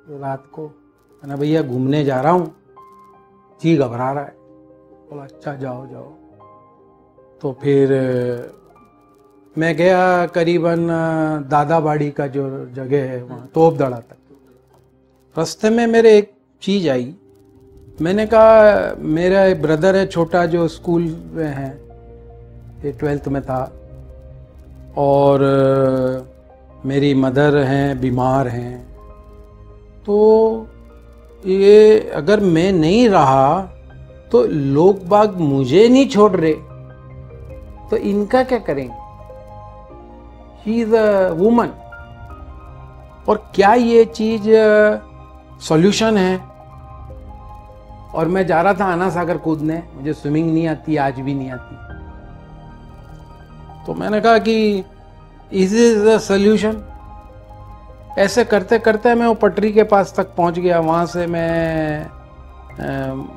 रात को, मैंने भैया घूमने जा रहा हूँ, जी घबरा रहा है। बोला अच्छा जाओ जाओ। तो फिर मैं गया करीबन दादाबाड़ी का जो जगह है वहाँ तोपदड़ा तक। रास्ते में मेरे एक चीज़ आई, मैंने कहा मेरा एक ब्रदर है छोटा जो स्कूल में है, ये 12th में था, और मेरी मदर हैं बीमार हैं, तो ये अगर मैं नहीं रहा तो लोग बाग मुझे नहीं छोड़ रहे, तो इनका क्या करेंगे? She is a woman. और क्या ये चीज सॉल्यूशन है? और मैं जा रहा था आना सागर कूदने, मुझे स्विमिंग नहीं आती, आज भी नहीं आती। तो मैंने कहा कि इज द सॉल्यूशन। ऐसे करते करते मैं वो पटरी के पास तक पहुंच गया, वहां से मैं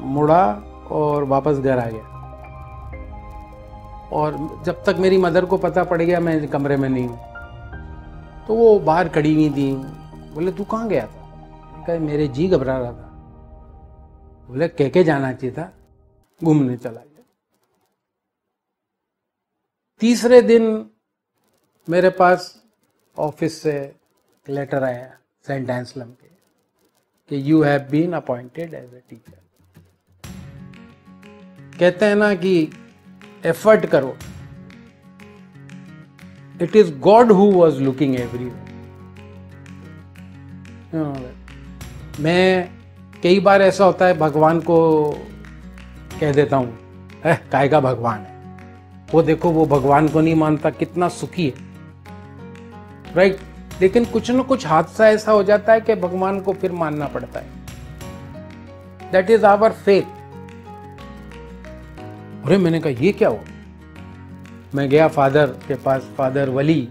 मुड़ा और वापस घर आ गया। और जब तक मेरी मदर को पता पड़ गया मैं कमरे में नहीं हूँ, तो वो बाहर खड़ी हुई थी। बोले तू कहाँ गया था? कहा मेरे जी घबरा रहा था। बोले कह के जाना चाहिए था, घूमने चला गया। तीसरे दिन मेरे पास ऑफिस से लेटर आया सेंट एंसलम के कि you have been appointed as a teacher. कहते हैं ना कि एफर्ट करो, it is God who was looking everywhere. मैं कई बार ऐसा होता है भगवान को कह देता हूं काय का भगवान है, वो देखो वो भगवान को नहीं मानता, कितना सुखी है, राइट। लेकिन कुछ न कुछ हादसा ऐसा हो जाता है कि भगवान को फिर मानना पड़ता है। That is our faith. अरे मैंने कहा ये क्या हो? मैं गया फादर के पास, फादर वली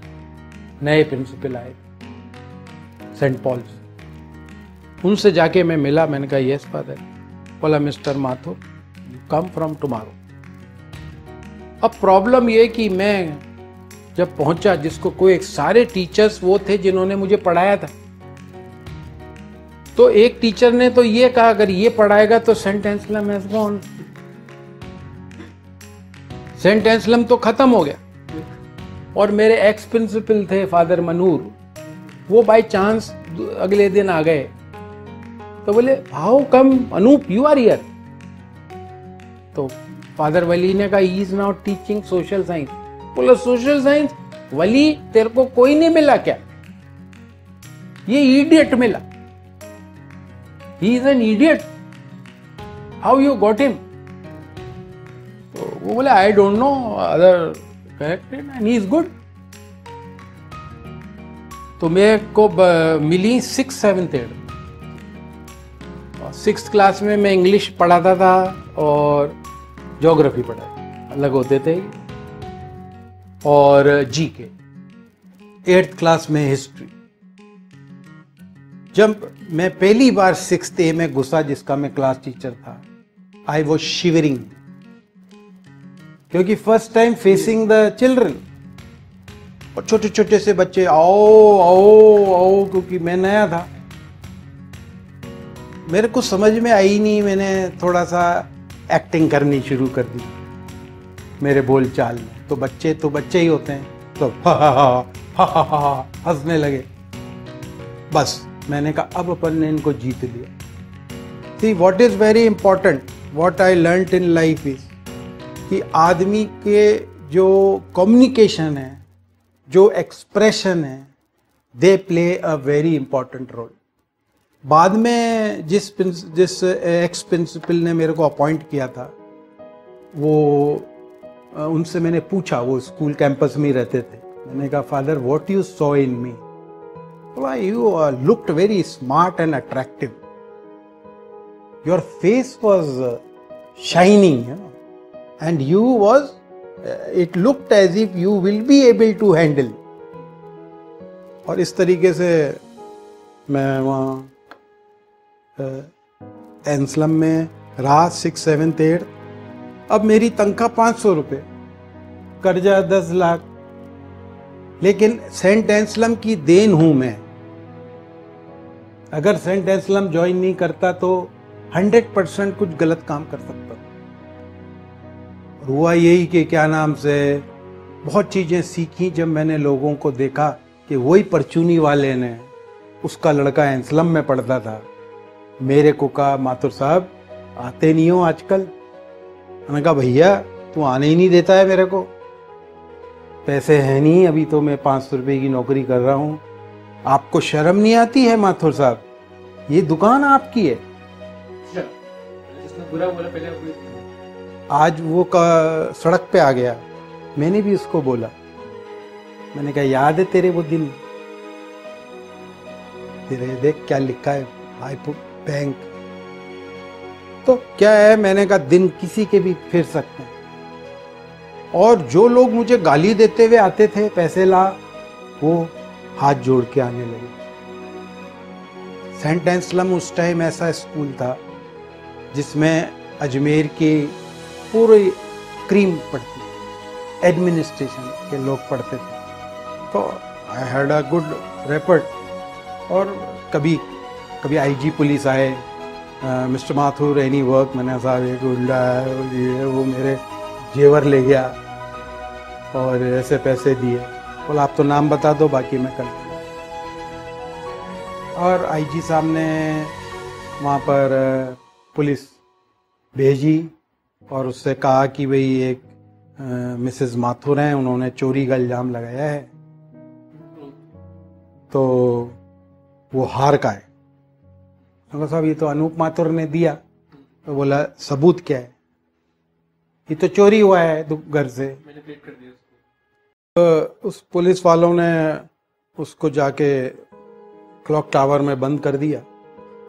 नए प्रिंसिपल आए सेंट पॉल्स, उनसे जाके मैं मिला। मैंने कहा यस फादर। बोला mister Mathur you come from tomorrow. अब प्रॉब्लम ये कि मैं जब पहुंचा, जिसको कोई सारे टीचर्स वो थे जिन्होंने मुझे पढ़ाया था, तो एक टीचर ने तो ये कहा अगर ये पढ़ाएगा तो Saint Anselm has gone, Saint Anselm तो खत्म हो गया। और मेरे एक्स प्रिंसिपल थे फादर मनूर, वो बाय चांस अगले दिन आ गए, तो बोले how come Anoop you are here. तो फादर वली ने कहा he is now teaching social science. बोला सोशल साइंस? वली तेरे को कोई नहीं मिला क्या? ये इडियट मिला, he is an idiot, how you got him? तो वो बोले I don't know other corrected and he is good. तो मेरे को मिली 6th 7th 8th। 6th class में मैं इंग्लिश पढ़ाता था और ज्योग्राफी पढ़ाता, अलग होते थे, और जीके। 8th क्लास में हिस्ट्री। जब मैं पहली बार 6th A में घुसा, जिसका मैं क्लास टीचर था, आई वॉज शिवरिंग, क्योंकि first time facing the children, और छोटे छोटे से बच्चे आओ आओ आओ, क्योंकि मैं नया था, मेरे को समझ में आई नहीं। मैंने थोड़ा सा एक्टिंग करनी शुरू कर दी मेरे बोल चाल में। तो बच्चे ही होते हैं, तो हंसने लगे। बस मैंने कहा अब अपन ने इनको जीत लिया। See what is very important, what I learned in life is कि आदमी के जो कम्युनिकेशन है, जो एक्सप्रेशन है, they play a very important role. बाद में जिस एक्स प्रिंसिपल ने मेरे को अपॉइंट किया था, वो उनसे मैंने पूछा, वो स्कूल कैंपस में ही रहते थे। मैंने कहा father what you saw in me? You looked very smart and attractive, your face was shining and you was it looked as if you will be able to handle. और इस तरीके से मैं वहाँ एंसलम में रहा 6th 7th 8th। अब मेरी तनख्वाह 500 रुपये, कर्जा 10 लाख, लेकिन सेंट एंसलम की देन हूं मैं। अगर सेंट एंसलम ज्वाइन नहीं करता तो 100% कुछ गलत काम कर सकता। और हुआ यही कि क्या नाम से बहुत चीज़ें सीखी जब मैंने लोगों को देखा कि वही परचूनी वाले ने, उसका लड़का एंसलम में पढ़ता था, मेरे को कहा माथुर साहब आते नहीं हो आजकल। मैंने कहा भैया तू आने ही नहीं देता है, मेरे को पैसे हैं नहीं, अभी तो मैं 500 रुपये की नौकरी कर रहा हूँ, आपको शर्म नहीं आती है माथुर साहब, ये दुकान आपकी है। बुरा बोला पहले, आज वो सड़क पे आ गया, मैंने भी उसको बोला, मैंने कहा याद है तेरे वो दिन, तेरे देख क्या लिखा है आई बैंक। तो क्या है, मैंने कहा दिन किसी के भी फिर सकते हैं। और जो लोग मुझे गाली देते हुए आते थे पैसे ला, वो हाथ जोड़ के आने लगे। सेंट एंसलम उस टाइम ऐसा स्कूल था जिसमें अजमेर की पूरी क्रीम पढ़ती, एडमिनिस्ट्रेशन के लोग पढ़ते थे। तो आई हैड अ गुड रेपर्ट। और कभी कभी आईजी पुलिस आए, मिस्टर माथुर एनी वर्क, मैंने साहब एक गुंडा है, ये वो मेरे जेवर ले गया और ऐसे पैसे दिए, बोला आप तो नाम बता दो बाकी मैं कर। और आईजी साहब ने वहाँ पर पुलिस भेजी और उससे कहा कि भाई एक मिसेस माथुर हैं, उन्होंने चोरी का इल्ज़ाम लगाया है, तो वो हार का है। तो साहब ये तो अनूप माथुर ने दिया। तो बोला सबूत क्या है, ये तो चोरी हुआ है घर से। मैंने पेड कर दिया उसको। तो उस पुलिस वालों ने उसको जाके क्लॉक टावर में बंद कर दिया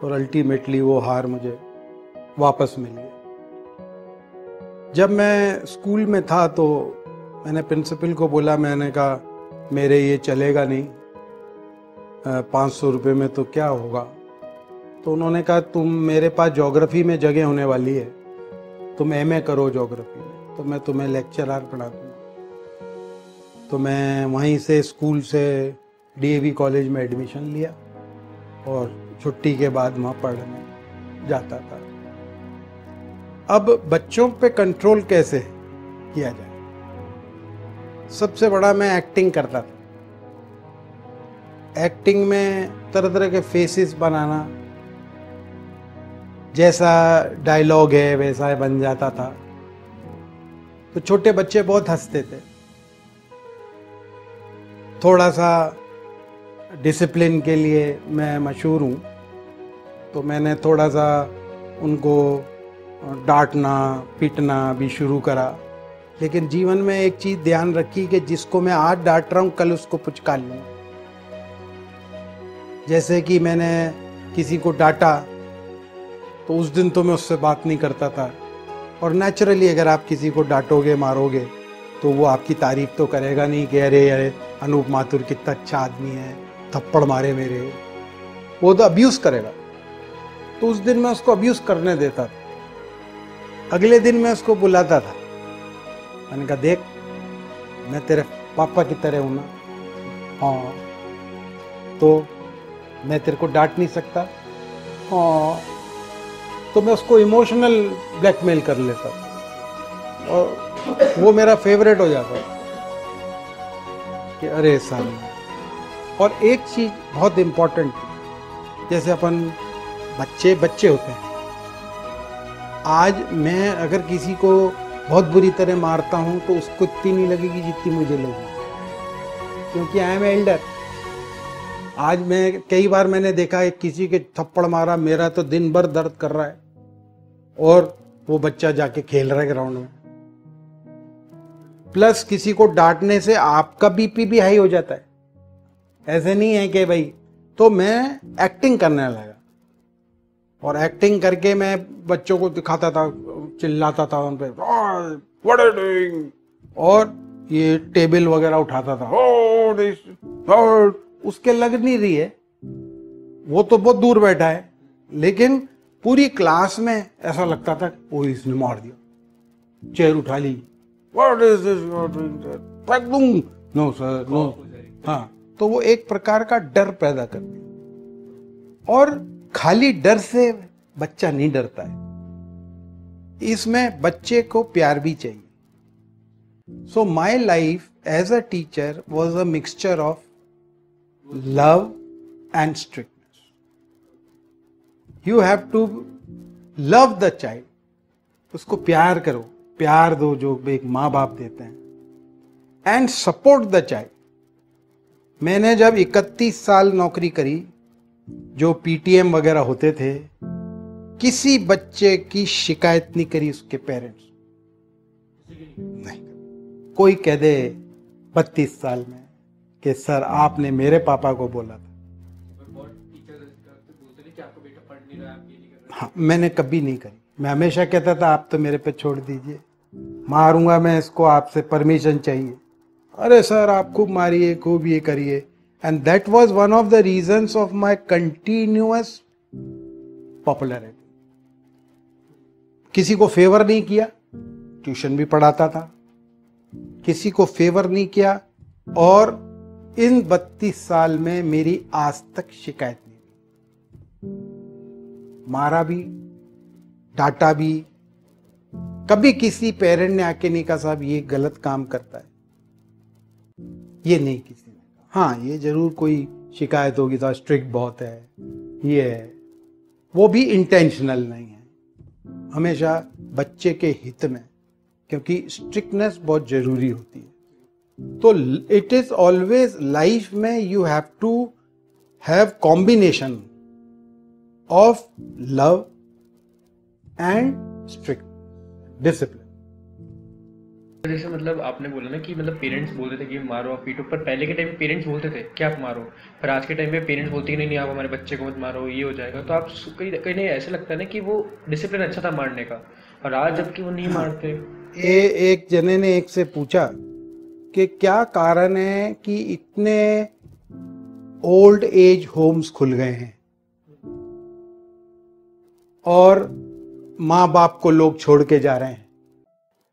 और अल्टीमेटली वो हार मुझे वापस मिल गया। जब मैं स्कूल में था तो मैंने प्रिंसिपल को बोला, मैंने कहा मेरे ये चलेगा नहीं, 500 रुपये में तो क्या होगा। तो उन्होंने कहा तुम, मेरे पास ज्योग्राफी में जगह होने वाली है, तुम एमए करो ज्योग्राफी में, तो मैं तुम्हें लेक्चरर पढ़ा दूँगा। तो मैं वहीं से स्कूल से डीएवी कॉलेज में एडमिशन लिया और छुट्टी के बाद वहाँ पढ़ने जाता था। अब बच्चों पे कंट्रोल कैसे किया जाए, सबसे बड़ा मैं एक्टिंग करता था। एक्टिंग में तरह तरह के फेसेस बनाना, जैसा डायलॉग है वैसा बन जाता था। तो छोटे बच्चे बहुत हंसते थे। थोड़ा सा डिसिप्लिन के लिए मैं मशहूर हूँ, तो मैंने थोड़ा सा उनको डांटना पीटना भी शुरू करा। लेकिन जीवन में एक चीज़ ध्यान रखी कि जिसको मैं आज डांट रहा हूँ कल उसको पुचकार लूँगा। जैसे कि मैंने किसी को डांटा तो उस दिन तो मैं उससे बात नहीं करता था। और नेचुरली अगर आप किसी को डांटोगे मारोगे तो वो आपकी तारीफ तो करेगा नहीं कि अरे अरे अनूप माथुर कितना अच्छा आदमी है, थप्पड़ मारे मेरे, वो तो अब्यूज़ करेगा। तो उस दिन मैं उसको अब्यूज़ करने देता था। अगले दिन मैं उसको बुलाता था, मैंने कहा देख मैं तेरे पापा की तरह हूँ ना, हाँ तो मैं तेरे को डांट नहीं सकता, हाँ। तो मैं उसको इमोशनल ब्लैकमेल कर लेता और वो मेरा फेवरेट हो जाता कि अरे सामने। और एक चीज़ बहुत इम्पोर्टेंट, जैसे अपन बच्चे होते हैं, आज मैं अगर किसी को बहुत बुरी तरह मारता हूँ तो उसको इतनी नहीं लगेगी जितनी मुझे लगेगी, क्योंकि आई एम एल्डर। आज मैं कई बार मैंने देखा है किसी के थप्पड़ मारा, मेरा तो दिन भर दर्द कर रहा है और वो बच्चा जाके खेल रहा है ग्राउंड में। प्लस किसी को डांटने से आपका बीपी भी हाई हो जाता है, ऐसे नहीं है कि भाई। तो मैं एक्टिंग करने लगा और एक्टिंग करके मैं बच्चों को दिखाता था, चिल्लाता था उन पे, व्हाट आर यू डूइंग, और ये टेबल वगैरह उठाता था, उसके लग नहीं रही है, वो तो बहुत दूर बैठा है, लेकिन पूरी क्लास में ऐसा लगता था वो इसने मार दिया, चेयर उठा ली, what is this, no sir no. हाँ, तो वो एक प्रकार का डर पैदा कर दिया। और खाली डर से बच्चा नहीं डरता है, इसमें बच्चे को प्यार भी चाहिए. So my life as a teacher was a mixture of love and strictness. You have to love the child, उसको प्यार करो, प्यार दो जो एक माँ बाप देते हैं, एंड सपोर्ट द चाइल्ड. मैंने जब 31 साल नौकरी करी, जो पीटीएम वगैरह होते थे, किसी बच्चे की शिकायत नहीं करी उसके पेरेंट्स नहीं. कोई कह दे 32 साल में कि सर आपने मेरे पापा को बोला था. हाँ, मैंने कभी नहीं करी. मैं हमेशा कहता था आप तो मेरे पे छोड़ दीजिए, मारूंगा मैं इसको, आपसे परमिशन चाहिए. अरे सर आप खूब मारिए, खूब ये करिए. And that was one of the reasons of my continuous popularity. किसी को फेवर नहीं किया, ट्यूशन भी पढ़ाता था, किसी को फेवर नहीं किया, और इन 32 साल में मेरी आज तक शिकायत नहीं हुई. मारा भी, डांटा भी, कभी किसी पेरेंट ने आके नहीं कहा साहब ये गलत काम करता है, ये नहीं किसी ने कहा. हाँ, ये जरूर कोई शिकायत होगी तो स्ट्रिक्ट बहुत है, ये है, वो भी इंटेंशनल नहीं है, हमेशा बच्चे के हित में, क्योंकि स्ट्रिक्टनेस बहुत जरूरी होती है. तो इट इज ऑलवेज लाइफ में you have to have combination of love and strict discipline. जैसे मतलब आपने बोला ना कि मतलब पेरेंट्स बोलते थे कि मारो आप पीटो, पर पहले के टाइम पे पेरेंट्स बोलते थे कि आप मारो, पर आज के टाइम पे पेरेंट्स बोलते हैं नहीं आप हमारे बच्चे को मत मारो, ये हो जाएगा. तो आप कहीं कहीं ऐसा लगता है ना कि वो डिसिप्लिन अच्छा था मारने का, और आज जबकि वो नहीं मारते. एक जने ने एक से पूछा कि क्या कारण है कि इतने ओल्ड एज होम्स खुल गए हैं और माँ बाप को लोग छोड़ के जा रहे हैं.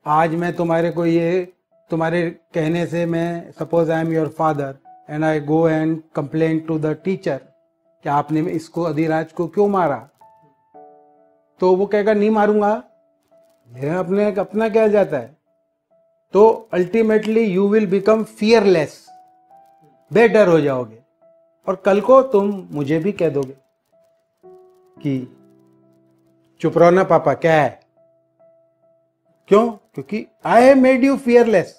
आज मैं तुम्हारे को ये, तुम्हारे कहने से, मैं suppose I am your father and I go and complain to the teacher कि आपने इसको, अधिराज को क्यों मारा, तो वो कहेगा नहीं मारूंगा, मेरा अपना क्या जाता है. तो ultimately you will become fearless, बेडर हो जाओगे, और कल को तुम मुझे भी कह दोगे कि चुप रहो ना पापा, क्या है, क्यों, क्योंकि I have made you fearless.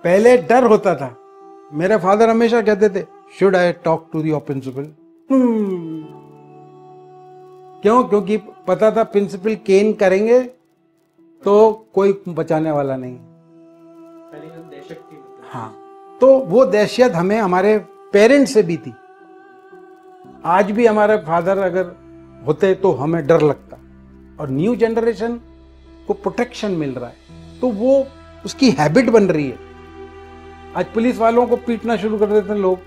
पहले डर होता था. मेरे फादर हमेशा कहते थे should I talk to the principal. क्यों, क्योंकि पता था प्रिंसिपल केन करेंगे तो कोई बचाने वाला नहीं. हाँ, तो वो दहशत हमें हमारे पेरेंट्स से भी थी. आज भी हमारे फादर अगर होते तो हमें डर लगता, और न्यू जनरेशन को प्रोटेक्शन मिल रहा है तो वो उसकी हैबिट बन रही है. आज पुलिस वालों को पीटना शुरू कर देते हैं लोग,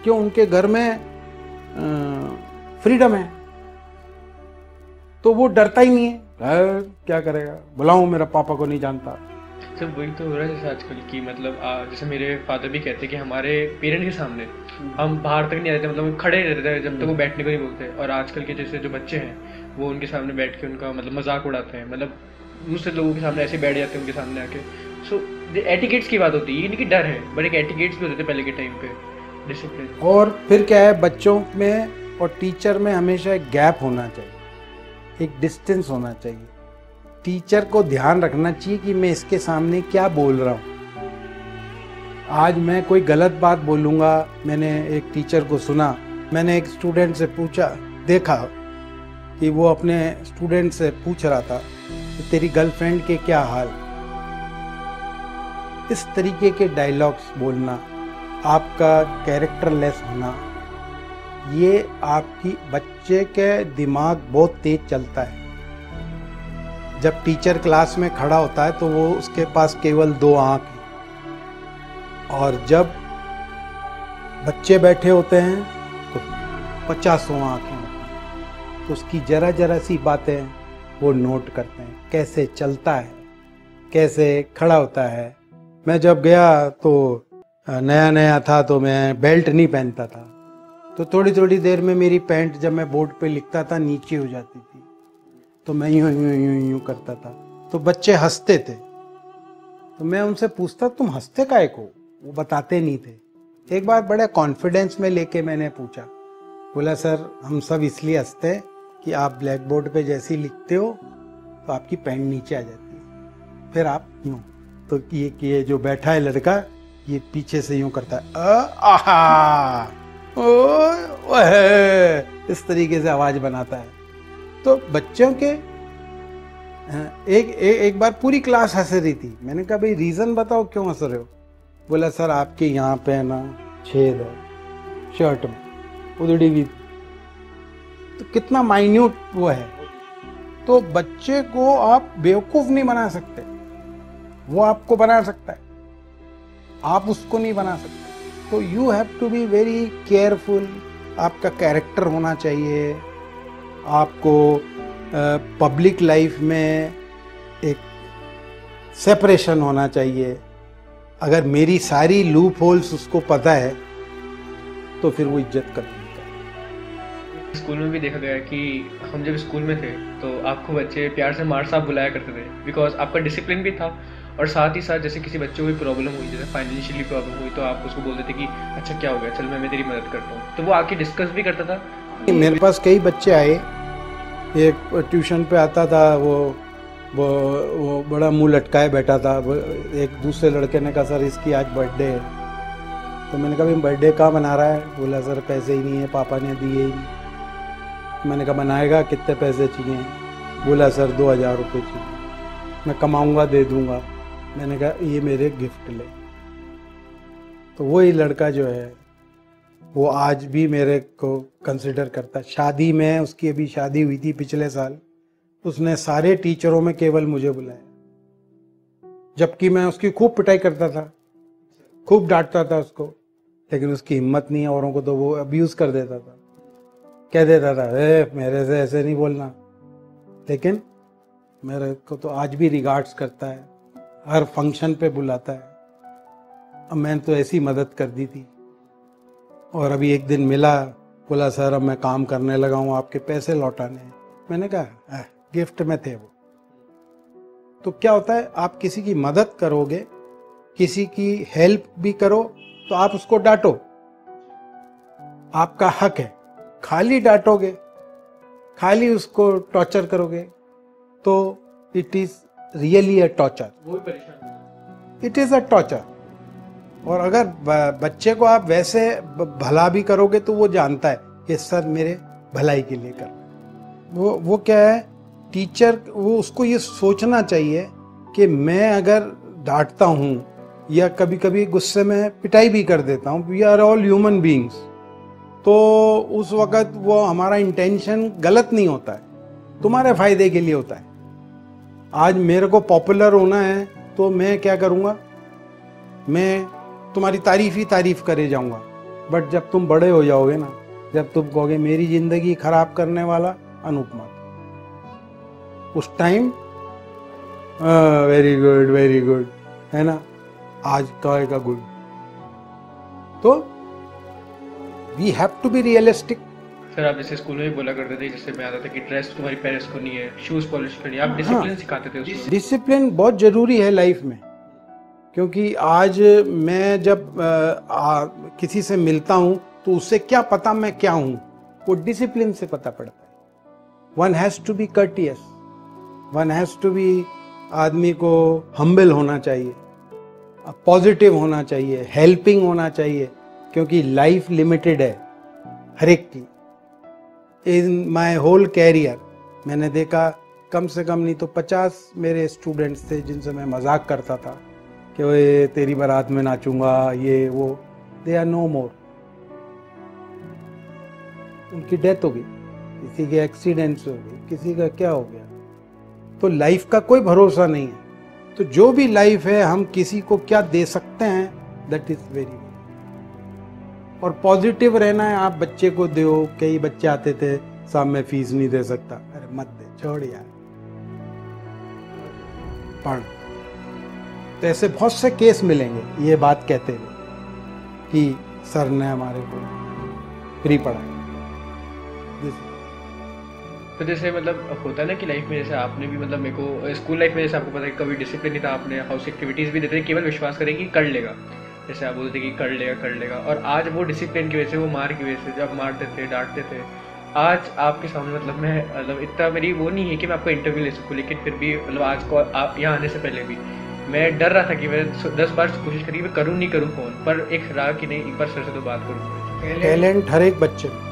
क्यों, उनके घर में फ्रीडम है तो वो डरता ही नहीं है. क्या करेगा, बुलाऊं, मेरा पापा को नहीं जानता. सब वही तो हो रहा है जैसे आजकल की, मतलब जैसे मेरे फादर भी कहते हैं कि हमारे पेरेंट्स के सामने हम बाहर तक नहीं आते, मतलब खड़े रहते हैं जब तक वो बैठने को नहीं बोलते. और आजकल के जैसे जो बच्चे हैं वो उनके सामने बैठ के उनका मतलब मजाक उड़ाते हैं, मतलब दूसरे लोगों के सामने ऐसे बैठ जाते हैं उनके सामने आके. सो एटिकेट्स की बात होती है, ये नहीं कि डर है, बट एक एटिकेट्स भी होते थे पहले के टाइम पे, डिसिप्लिन. और फिर क्या है, बच्चों में और टीचर में हमेशा एक गैप होना चाहिए, एक डिस्टेंस होना चाहिए. टीचर को ध्यान रखना चाहिए कि मैं इसके सामने क्या बोल रहा हूँ. आज मैं कोई गलत बात बोलूँगा. मैंने एक टीचर को सुना, मैंने एक स्टूडेंट से पूछा, देखा कि वो अपने स्टूडेंट से पूछ रहा था कि तेरी गर्लफ्रेंड के क्या हाल. इस तरीके के डायलॉग्स बोलना, आपका कैरेक्टर लेस होना, ये आपकी बच्चे के दिमाग बहुत तेज चलता है. जब टीचर क्लास में खड़ा होता है तो वो उसके पास केवल 2 आंख है, और जब बच्चे बैठे होते हैं तो 50 आंखें होती हैं. तो उसकी जरा जरा सी बातें वो नोट करते हैं, कैसे चलता है, कैसे खड़ा होता है. मैं जब गया तो नया नया था तो मैं बेल्ट नहीं पहनता था, तो थोड़ी थोड़ी देर में मेरी पैंट जब मैं बोर्ड पे लिखता था नीचे हो जाती थी, तो मैं यूं यूं यूं यूं करता था, तो बच्चे हंसते थे। तो मैं उनसे पूछता तुम हंसते काहे को, वो बताते नहीं थे। एक बार बड़े कॉन्फिडेंस में लेके मैंने पूछा, बोला सर हम सब इसलिए हंसते हैं कि आप ब्लैक बोर्ड पे जैसे ही लिखते हो तो आपकी पैंट नीचे आ जाती है, फिर आप यूं, तो ये जो बैठा है लड़का ये पीछे से यूं करता है आहा ओ है, इस तरीके से आवाज बनाता है। तो बच्चों के एक बार पूरी क्लास हंस रही थी। मैंने कहा भाई रीजन बताओ क्यों हंस रहे हो। बोला सर आपके यहाँ पे ना छेद है शर्ट में, उधड़ी हुई। तो कितना माइन्यूट वो है। तो बच्चे को आप बेवकूफ नहीं बना सकते, वो आपको बना सकता है, आप उसको नहीं बना सकते। तो you have to be very careful. आपका कैरेक्टर होना चाहिए, आपको पब्लिक लाइफ में एक सेपरेशन होना चाहिए। अगर मेरी सारी लूप होल्स उसको पता है तो फिर वो इज्जत करता है। स्कूल में भी देखा गया कि हम जब स्कूल में थे तो आपको बच्चे प्यार से मार साहब बुलाया करते थे, बिकॉज आपका डिसिप्लिन भी था। और साथ ही साथ जैसे किसी बच्चे को भी प्रॉब्लम हुई, जैसे फाइनेंशियली प्रॉब्लम हुई, तो आप उसको बोलते थे कि अच्छा क्या हो गया, चल मैं तेरी मदद करता हूँ। तो वो आके डिस्कस भी करता था। मेरे पास कई बच्चे आए, एक ट्यूशन पे आता था, वो बड़ा मुंह लटकाए बैठा था। एक दूसरे लड़के ने कहा सर इसकी आज बर्थडे है। तो मैंने कहा भाई बर्थडे कहाँ मना रहा है। बोला सर पैसे ही नहीं है, पापा ने दिए ही नहीं। मैंने कहा बनाएगा, कितने पैसे चाहिए। बोला सर 2000 रुपये चाहिए, मैं कमाऊँगा दे दूँगा। मैंने कहा ये मेरे गिफ्ट ले। तो वही लड़का जो है वो आज भी मेरे को कंसिडर करता है। शादी में उसकी अभी शादी हुई थी पिछले साल, उसने सारे टीचरों में केवल मुझे बुलाया, जबकि मैं उसकी खूब पिटाई करता था, खूब डांटता था उसको, लेकिन उसकी हिम्मत नहीं है। औरों को तो वो अब्यूज कर देता था, कह देता था मेरे से ऐसे नहीं बोलना। लेकिन मेरे को तो आज भी रिगार्ड्स करता है, हर फंक्शन पे बुलाता है। अब मैंने तो ऐसी मदद कर दी थी। और अभी एक दिन मिला, बोला सर अब मैं काम करने लगा हूँ, आपके पैसे लौटाने हैं। मैंने कहा गिफ्ट में थे वो। तो क्या होता है, आप किसी की मदद करोगे, किसी की हेल्प भी करो तो आप उसको डांटो, आपका हक है। खाली डांटोगे, खाली उसको टॉर्चर करोगे तो it is really a torture, it is a torture. और अगर बच्चे को आप वैसे भला भी करोगे तो वो जानता है कि सर मेरे भलाई के लिए कर। वो क्या है, टीचर वो उसको ये सोचना चाहिए कि मैं अगर डांटता हूँ या कभी कभी गुस्से में पिटाई भी कर देता हूँ, we are all human beings, तो उस वक़्त वो हमारा इंटेंशन गलत नहीं होता है, तुम्हारे फायदे के लिए होता है। आज मेरे को पॉपुलर होना है तो मैं क्या करूँगा, मैं तुम्हारी तारीफ ही तारीफ करे जाऊँगा। बट जब तुम बड़े हो जाओगे ना, जब तुम कहोगे मेरी ज़िंदगी खराब करने वाला अनुपमा, उस टाइम वेरी गुड है ना, आज का गुड। तो we have to be realistic. Sir आप जैसे स्कूल में भी बोला करते थे, जैसे मैं आता था कि ड्रेस तुम्हारी पेरेंट्स को नहीं है, शूज पॉलिश करनी है, आप डिसिप्लिन सिखाते थे उसको। डिसिप्लिन बहुत जरूरी है लाइफ में, क्योंकि आज मैं जब किसी से मिलता हूँ तो उससे क्या पता मैं क्या हूँ, वो डिसिप्लिन से पता पड़ता है। One has to be courteous, one has to be, आदमी को हम्बल होना चाहिए, पॉजिटिव होना चाहिए, हेल्पिंग होना चाहिए, क्योंकि लाइफ लिमिटेड है हर एक की। इन माय होल कैरियर मैंने देखा कम से कम नहीं तो 50 मेरे स्टूडेंट्स थे जिनसे मैं मजाक करता था कि वो तेरी बारात में नाचूंगा, ये वो, दे आर नो मोर। उनकी डेथ हो गई, किसी के एक्सीडेंट्स हो गई, किसी का क्या हो गया। तो लाइफ का कोई भरोसा नहीं है। तो जो भी लाइफ है, हम किसी को क्या दे सकते हैं, दैट इज वेरी। और पॉजिटिव रहना है। आप बच्चे को दो, कई बच्चे आते थे साहब मैं फीस नहीं दे सकता, अरे मत दे, छोड़ यार, पढ़। तो ऐसे बहुत से केस मिलेंगे ये बात कहते हुए कि सर ने हमारे को फ्री पढ़ाई। तो जैसे मतलब होता है ना कि लाइफ में जैसे आपने भी मतलब मेरे को स्कूल लाइफ में जैसे आपको पता है कभी डिसिप्लिन नहीं था, आपने हाउस एक्टिविटीज़ भी देते थे, केवल विश्वास करें कि कर लेगा, जैसे आप बोलते थे कि कर लेगा, और आज वो डिसिप्लिन की वजह से, वो मार की वजह से, जब मारते थे डांटते थे, आज आपके सामने मतलब मैं मतलब इतना मेरी वो नहीं है कि मैं आपको इंटरव्यू ले सकूँ, लेकिन फिर भी मतलब आज को आप यहाँ आने से पहले भी मैं डर रहा था कि मैं 10 बार कोशिश करी मैं करूँ नहीं करूँ फ़ोन, पर एक रहा कि नहीं एक बार सर से तो बात करूँ। टैलेंट हर एक बच्चे में,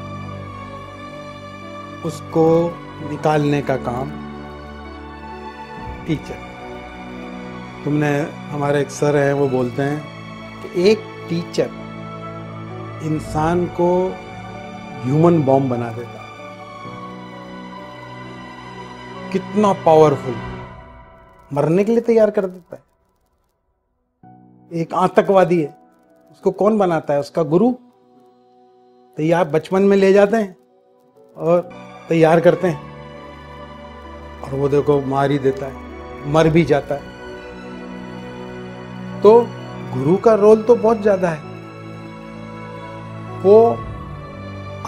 उसको निकालने का काम टीचर। तुमने, हमारे एक सर हैं वो बोलते हैं कि एक टीचर इंसान को ह्यूमन बॉम्ब बना देता है। कितना पावरफुल, मरने के लिए तैयार कर देता है। एक आतंकवादी है, उसको कौन बनाता है? उसका गुरु। तैयार बचपन में ले जाते हैं और तैयार करते हैं, और वो देखो मार ही देता है, मर भी जाता है। तो गुरु का रोल तो बहुत ज्यादा है, वो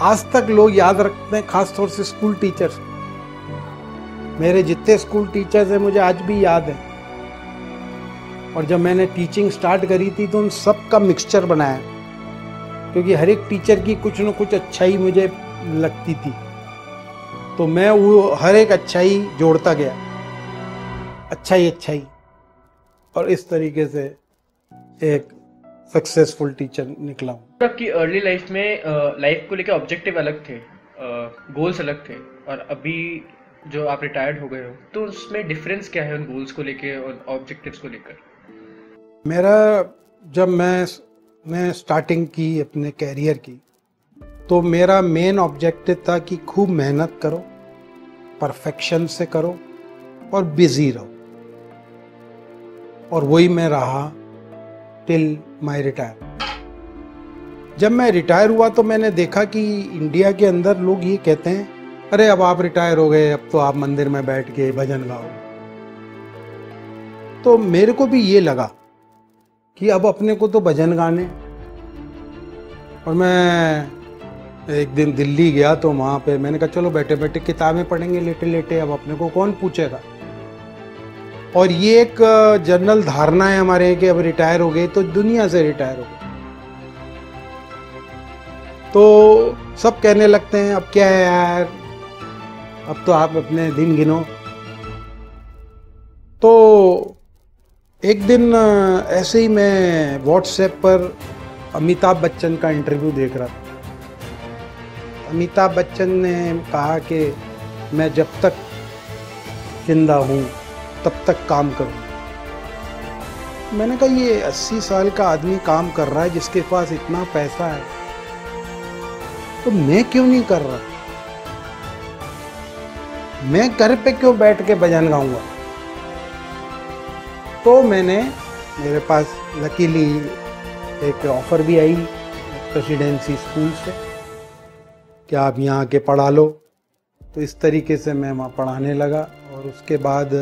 आज तक लोग याद रखते हैं, खासतौर से स्कूल टीचर्स। मेरे जितने स्कूल टीचर्स हैं मुझे आज भी याद है, और जब मैंने टीचिंग स्टार्ट करी थी तो उन सब का मिक्सचर बनाया, क्योंकि हर एक टीचर की कुछ न कुछ अच्छाई मुझे लगती थी, तो मैं वो हर एक अच्छाई जोड़ता गया, अच्छाई, और इस तरीके से एक सक्सेसफुल टीचर निकला हूँ। आपकी अर्ली लाइफ में लाइफ को लेकर ऑब्जेक्टिव अलग थे, गोल्स अलग थे, और अभी जो आप रिटायर्ड हो गए हो तो उसमें डिफरेंस क्या है उन गोल्स को लेकर और ऑब्जेक्टिव्स को लेकर? मेरा, जब मैं स्टार्टिंग की अपने कैरियर की, तो मेरा मेन ऑब्जेक्टिव था कि खूब मेहनत करो, परफेक्शन से करो और बिजी रहो, और वही मैं रहा टिल माय रिटायर। जब मैं रिटायर हुआ तो मैंने देखा कि इंडिया के अंदर लोग ये कहते हैं, अरे अब आप रिटायर हो गए, अब तो आप मंदिर में बैठ के भजन गाओ। तो मेरे को भी ये लगा कि अब अपने को तो भजन गाने। और मैं एक दिन दिल्ली गया तो वहाँ पे मैंने कहा चलो बैठे बैठे किताबें पढ़ेंगे लेटे लेटे, अब अपने को कौन पूछेगा। और ये एक जनरल धारणा है हमारे कि अब रिटायर हो गए तो दुनिया से रिटायर हो गए, तो सब कहने लगते हैं अब क्या है यार, अब तो आप अपने दिन गिनो। तो एक दिन ऐसे ही मैं व्हाट्सएप पर अमिताभ बच्चन का इंटरव्यू देख रहा था। अमिताभ बच्चन ने कहा कि मैं जब तक जिंदा हूँ तब तक काम करूँ। मैंने कहा ये 80 साल का आदमी काम कर रहा है जिसके पास इतना पैसा है, तो मैं क्यों नहीं कर रहा? मैं घर पे क्यों बैठ के भजन गाऊंगा? तो मेरे पास लकीली एक ऑफर भी आई प्रेसिडेंसी स्कूल से कि आप यहाँ आके पढ़ा लो। तो इस तरीके से मैं वहाँ पढ़ाने लगा, और उसके बाद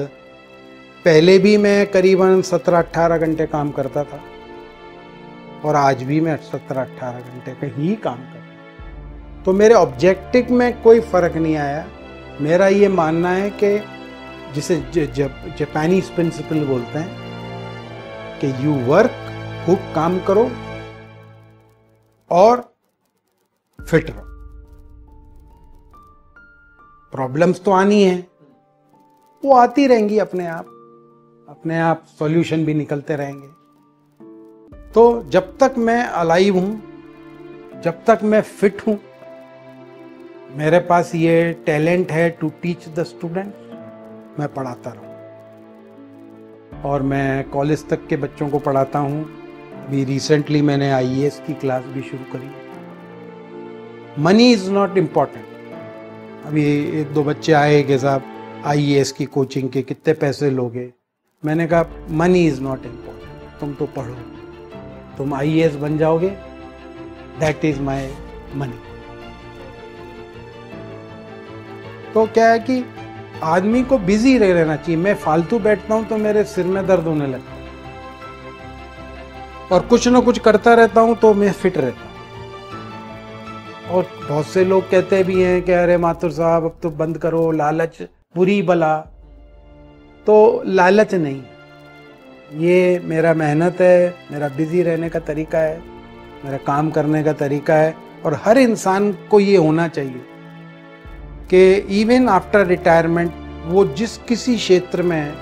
पहले भी मैं करीबन 17-18 घंटे काम करता था, और आज भी मैं 17-18 घंटे का ही काम करता हूँ। तो मेरे ऑब्जेक्टिव में कोई फ़र्क नहीं आया। मेरा ये मानना है कि जिसे जापानीज प्रिंसिपल बोलते हैं कि यू वर्क, खूब काम करो और फिट रहो। प्रॉब्लम्स तो आनी है, वो आती रहेंगी अपने आप सॉल्यूशन भी निकलते रहेंगे। तो जब तक मैं अलाइव हूं, जब तक मैं फिट हूं, मेरे पास ये टैलेंट है टू टीच द स्टूडेंट, मैं पढ़ाता रहूं। और मैं कॉलेज तक के बच्चों को पढ़ाता हूं। अभी रिसेंटली मैंने IAS की क्लास भी शुरू करी। Money is not important. अभी 1-2 बच्चे आए कि साहब IAS की कोचिंग के कितने पैसे लोगे? मैंने कहा मनी इज़ नॉट इम्पॉर्टेंट, तुम तो पढ़ो, तुम IAS बन जाओगे, दैट इज़ माई मनी। तो क्या है कि आदमी को बिजी रहना चाहिए। मैं फालतू बैठता हूं तो मेरे सिर में दर्द होने लगता है, और कुछ ना कुछ करता रहता हूं तो मैं फिट रहता हूं। और बहुत से लोग कहते भी हैं कि अरे माथुर साहब अब तो बंद करो, लालच बुरी बला। तो लालच नहीं, ये मेरा मेहनत है, मेरा बिजी रहने का तरीका है, मेरा काम करने का तरीका है। और हर इंसान को ये होना चाहिए कि इवन आफ्टर रिटायरमेंट वो जिस किसी क्षेत्र में है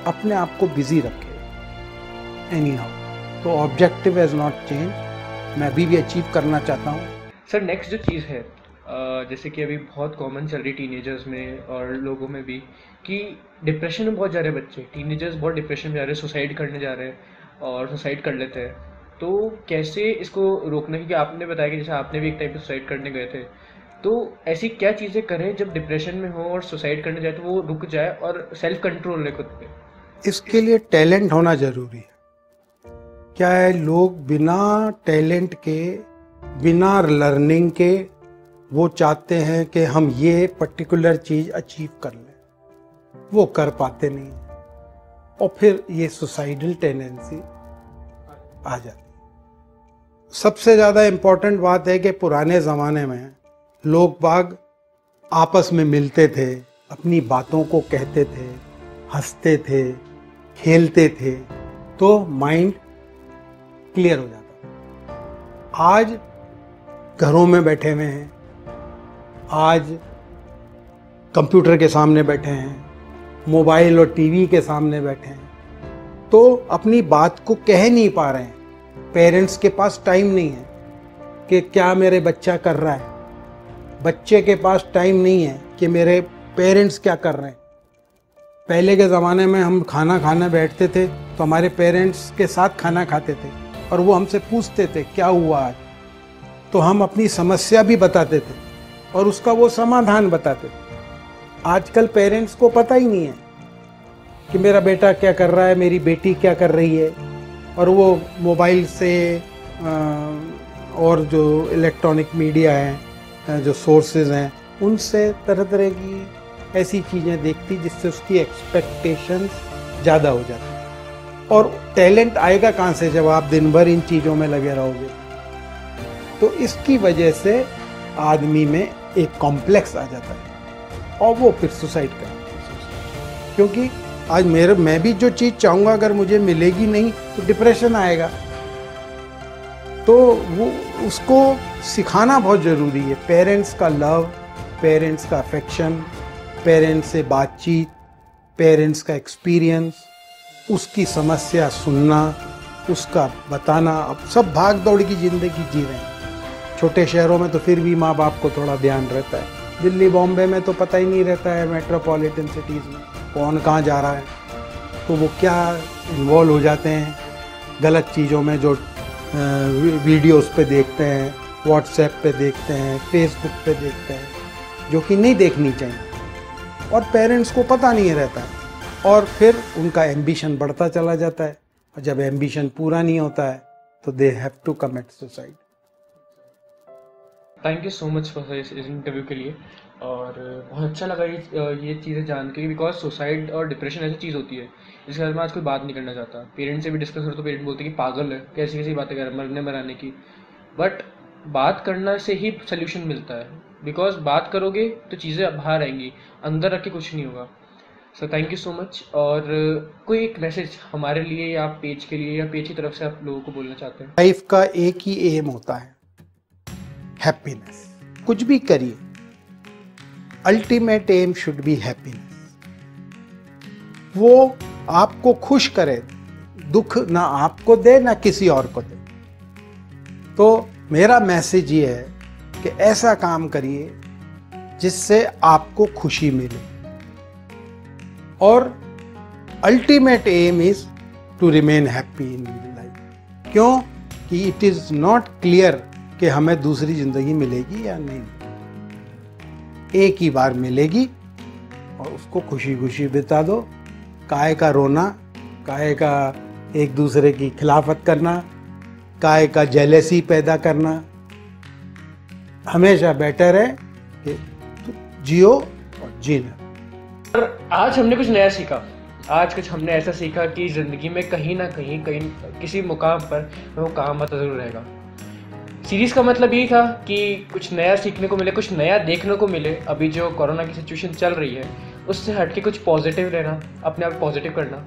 अपने आप को बिजी रखे एनी हाउ। तो ऑब्जेक्टिव हैज़ नॉट चेंज, मैं अभी भी अचीव करना चाहता हूँ। सर नेक्स्ट जो चीज़ है, जैसे कि अभी बहुत कॉमन चल रही टीनेजर्स में और लोगों में भी, कि डिप्रेशन में बहुत जा रहे हैं बच्चे, टीनेजर्स बहुत डिप्रेशन में जा रहे हैं, सुसाइड करने जा रहे हैं और सुसाइड कर लेते हैं। तो कैसे इसको रोकना, क्योंकि आपने बताया कि जैसे आपने भी एक टाइप से सुसाइड करने गए थे, तो ऐसी क्या चीज़ें करें जब डिप्रेशन में हो और सुसाइड करने जाए तो वो रुक जाए और सेल्फ कंट्रोल रहे खुद पे? इसके लिए टैलेंट होना जरूरी है। क्या है, लोग बिना टैलेंट के, बिना लर्निंग के वो चाहते हैं कि हम ये पर्टिकुलर चीज़ अचीव कर लें, वो कर पाते नहीं और फिर ये सुसाइडल टेंडेंसी आ जाती। सबसे ज़्यादा इम्पोर्टेंट बात है कि पुराने ज़माने में लोग बाग आपस में मिलते थे, अपनी बातों को कहते थे, हंसते थे, खेलते थे, तो माइंड क्लियर हो जाता। आज घरों में बैठे हुए हैं, आज कंप्यूटर के सामने बैठे हैं, मोबाइल और टीवी के सामने बैठे हैं, तो अपनी बात को कह नहीं पा रहे हैं। पेरेंट्स के पास टाइम नहीं है कि क्या मेरे बच्चा कर रहा है, बच्चे के पास टाइम नहीं है कि मेरे पेरेंट्स क्या कर रहे हैं। पहले के ज़माने में हम खाना खाने बैठते थे तो हमारे पेरेंट्स के साथ खाना खाते थे और वो हमसे पूछते थे क्या हुआ आज, तो हम अपनी समस्या भी बताते थे और उसका वो समाधान बताते थे। आजकल पेरेंट्स को पता ही नहीं है कि मेरा बेटा क्या कर रहा है, मेरी बेटी क्या कर रही है, और वो मोबाइल से और जो इलेक्ट्रॉनिक मीडिया है, जो सोर्सेज हैं, उनसे तरह तरह की ऐसी चीज़ें देखती जिससे उसकी एक्सपेक्टेशंस ज़्यादा हो जाती। और टैलेंट आएगा कहाँ से जब आप दिन भर इन चीज़ों में लगे रहोगे। तो इसकी वजह से आदमी में एक कॉम्प्लेक्स आ जाता है और वो फिर सुसाइड करता है। क्योंकि आज मैं भी जो चीज़ चाहूँगा अगर मुझे मिलेगी नहीं तो डिप्रेशन आएगा। तो वो उसको सिखाना बहुत ज़रूरी है। पेरेंट्स का लव, पेरेंट्स का अफेक्शन, पेरेंट्स से बातचीत, पेरेंट्स का एक्सपीरियंस, उसकी समस्या सुनना, उसका बताना। अब सब भाग दौड़ की ज़िंदगी जी रहे हैं। छोटे शहरों में तो फिर भी माँ बाप को थोड़ा ध्यान रहता है। दिल्ली बॉम्बे में तो पता ही नहीं रहता है, मेट्रोपॉलिटन सिटीज़ में कौन कहाँ जा रहा है। तो वो क्या इन्वॉल्व हो जाते हैं गलत चीज़ों में, जो वीडियोस पे देखते हैं, व्हाट्सएप पे देखते हैं, फेसबुक पे देखते हैं, जो कि नहीं देखनी चाहिए। और पेरेंट्स को पता नहीं रहता है और फिर उनका एम्बिशन बढ़ता चला जाता है और जब एम्बिशन पूरा नहीं होता है तो they have to commit suicide. Thank you so much for इस इंटरव्यू के लिए। और बहुत अच्छा लगा ये चीज़ें जान के, बिकॉज सुसाइड और डिप्रेशन ऐसी चीज़ होती है जिसके बारे में आज कोई बात नहीं करना चाहता। पेरेंट्स से भी डिस्कस करो तो पेरेंट्स बोलते हैं कि पागल है, कैसी कैसी बातें कर रहे हैं मरने मराने की। बट बात करना से ही सोल्यूशन मिलता है, बिकॉज बात करोगे तो चीज़ें बाहर आएंगी, अंदर रख के कुछ नहीं होगा। So thank you so much. और कोई एक मैसेज हमारे लिए या पेज के लिए या पेज की तरफ से आप लोगों को बोलना चाहते हैं? लाइफ का एक ही एम होता है, हैप्पीनेस। कुछ भी करिए, ultimate aim should be happiness. वो आपको खुश करे, दुख ना आपको दे ना किसी और को दे। तो मेरा मैसेज ये है कि ऐसा काम करिए जिससे आपको खुशी मिले। और ultimate aim is to remain happy in life. क्यों कि इट इज नॉट क्लियर कि हमें दूसरी जिंदगी मिलेगी या नहीं। एक ही बार मिलेगी और उसको खुशी खुशी बिता दो। काहे का रोना, काहे का एक दूसरे की खिलाफत करना, काहे का जेलेसी पैदा करना। हमेशा बेटर है कि जियो और जीना। और आज हमने कुछ नया सीखा। आज कुछ हमने ऐसा सीखा कि ज़िंदगी में कहीं ना कहीं किसी मुकाम पर वो काम आता ज़रूर रहेगा। सीरीज का मतलब यही था कि कुछ नया सीखने को मिले, कुछ नया देखने को मिले। अभी जो कोरोना की सिचुएशन चल रही है उससे हट के कुछ पॉजिटिव लेना, अपने आप पॉजिटिव करना।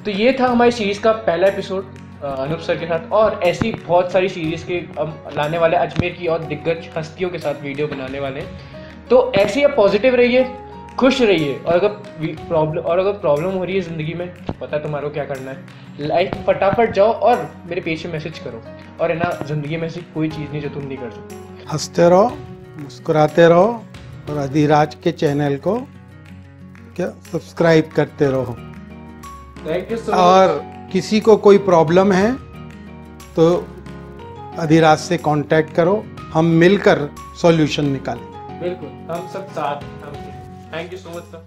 तो ये था हमारी सीरीज़ का पहला एपिसोड अनूप सर के साथ। और ऐसी बहुत सारी सीरीज़ के हम लाने वाले, अजमेर की और दिग्गज हस्तियों के साथ वीडियो बनाने वाले हैं। तो ऐसे ही आप पॉजिटिव रहिए, खुश रहिए। और अगर प्रॉब्लम हो रही है ज़िंदगी में, पता है तुम्हारा क्या करना है, लाइफ फटाफट जाओ और मेरे पेज पे मैसेज करो। और है ना, ज़िंदगी में ऐसी कोई चीज़ नहीं जो तुम नहीं कर सकते। हंसते रहो, मुस्कुराते रहो और अधिराज के चैनल को क्या सब्सक्राइब करते रहो। Thank you so much. और किसी को कोई प्रॉब्लम है तो अधिराज से कांटेक्ट करो, हम मिलकर सॉल्यूशन निकालें। बिल्कुल, हम सब साथ। Thank you so much sir.